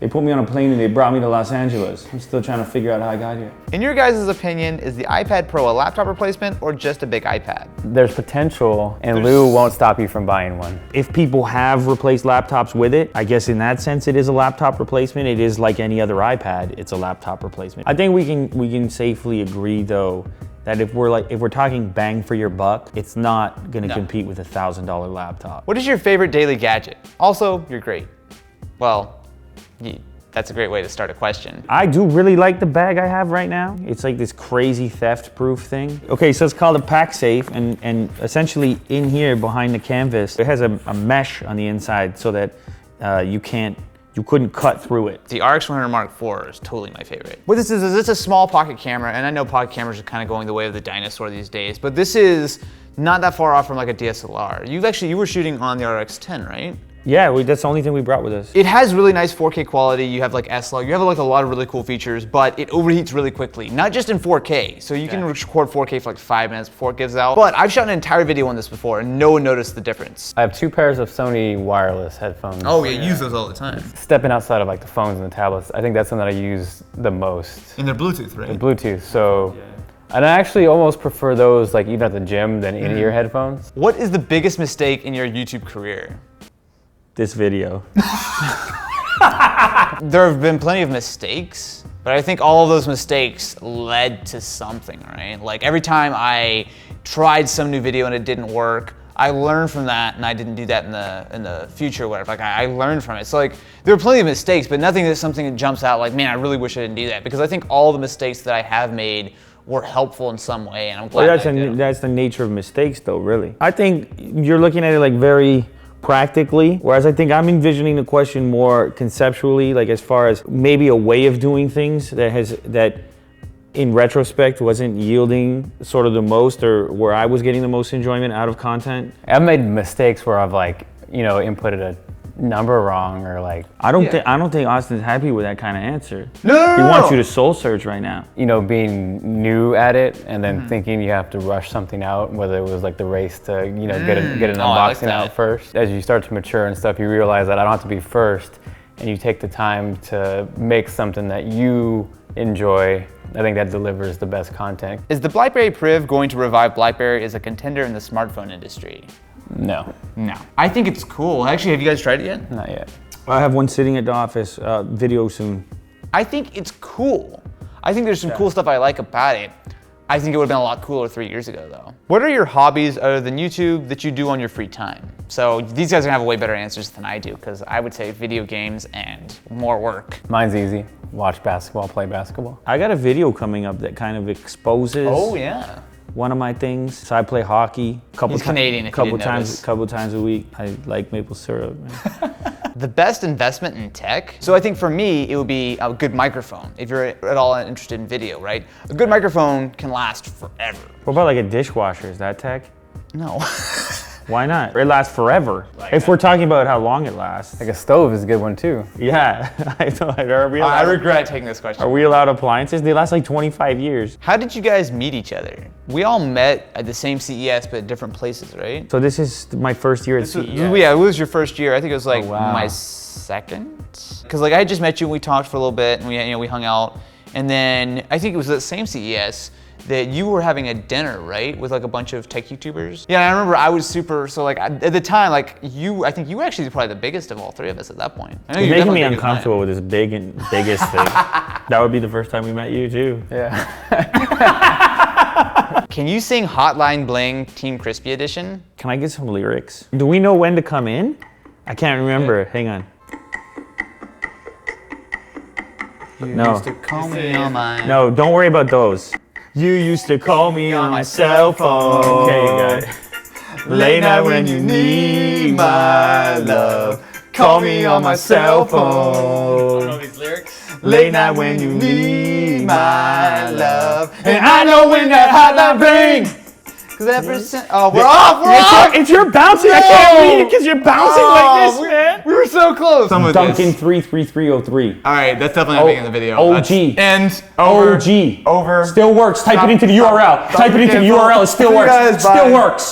They put me on a plane and they brought me to Los Angeles. I'm still trying to figure out how I got here. In your guys' opinion, is the iPad Pro a laptop replacement or just a big iPad? There's potential, and Lou won't stop you from buying one. If people have replaced laptops with it, I guess in that sense it is a laptop replacement. It is like any other iPad, it's a laptop replacement. I think we can safely agree though that if we're talking bang for your buck, it's not gonna compete with a $1,000 laptop. What is your favorite daily gadget? Also, you're great. Well, that's a great way to start a question. I do really like the bag I have right now. It's like this crazy theft-proof thing. Okay, so it's called a pack safe, and essentially in here behind the canvas, it has a mesh on the inside so that you couldn't cut through it. The RX 100 Mark IV is totally my favorite. What this is it's a small pocket camera, and I know pocket cameras are kind of going the way of the dinosaur these days, but this is not that far off from like a DSLR. You were shooting on the RX 10, right? Yeah, that's the only thing we brought with us. It has really nice 4K quality. You have like S-Log. You have like a lot of really cool features, but it overheats really quickly. Not just in 4K. So you can record 4K for like 5 minutes before it gives out. But I've shot an entire video on this before and no one noticed the difference. I have 2 pairs of Sony wireless headphones. Oh yeah, you use those all the time. Stepping outside of like the phones and the tablets, I think that's something that I use the most. And they're Bluetooth, right? The Bluetooth, so. And I actually almost prefer those like even at the gym than in-ear headphones. What is the biggest mistake in your YouTube career? This video. There have been plenty of mistakes, but I think all of those mistakes led to something, right? Like every time I tried some new video and it didn't work, I learned from that and I didn't do that in the future or whatever. Like I learned from it. So like there are plenty of mistakes, but nothing that's something that jumps out like, man, I really wish I didn't do that, because I think all the mistakes that I have made were helpful in some way, and I'm glad that's the nature of mistakes though, really. I think you're looking at it like very practically, whereas I think I'm envisioning the question more conceptually, like as far as maybe a way of doing things that in retrospect wasn't yielding sort of the most, or where I was getting the most enjoyment out of content. I've made mistakes where I've like, inputted a number wrong or like. I don't think Austin's happy with that kind of answer. No. He wants you to soul search right now. Being new at it and then thinking you have to rush something out, whether it was like the race to, get an unboxing out first. As you start to mature and stuff, you realize that I don't have to be first, and you take the time to make something that you enjoy. I think that delivers the best content. Is the BlackBerry Priv going to revive BlackBerry as a contender in the smartphone industry? No. I think it's cool. Actually, have you guys tried it yet? Not yet. I have one sitting at the office, video soon. I think it's cool. I think there's some cool stuff I like about it. I think it would have been a lot cooler 3 years ago though. What are your hobbies other than YouTube that you do on your free time? So these guys are gonna have way better answers than I do, because I would say video games and more work. Mine's easy. Watch basketball, play basketball. I got a video coming up that kind of exposes one of my things. So I play hockey a couple times a week. I like maple syrup. The best investment in tech? So I think for me, it would be a good microphone, if you're at all interested in video, right? A good microphone can last forever. What about like a dishwasher? Is that tech? No. Why not? It lasts forever. If we're talking about how long it lasts. Like a stove is a good one too. Yeah. I regret taking this question. Are we allowed appliances? They last like 25 years. How did you guys meet each other? We all met at the same CES, but at different places, right? So this is my first year at CES. Yeah, it was your first year. I think it was like my second. Because like I had just met you and we talked for a little bit and we hung out. And then I think it was that same CES that you were having a dinner, right? With like a bunch of tech YouTubers. Yeah, I remember I was super, so like at the time, like I think you were actually probably the biggest of all three of us at that point. You're making me uncomfortable with this biggest thing. That would be the first time we met you too. Yeah. Can you sing Hotline Bling Team Crispy Edition? Can I get some lyrics? Do we know when to come in? I can't remember. Hang on. You used to call me on my... No, don't worry about those. You used to call me on my cell phone. Okay, you got it. Late night when you need my love. Call me on my cell phone. I know these lyrics. Late night when you need my love. And I know when that hotline bling. We're off! It's your bouncing. I can't read it because you're bouncing like this, man. We were so close. Duncan 33303. All right, that's definitely not being in the video. OG. And OG. Over. Still works. Type it into the URL. Type it into the URL. It still works. Still works.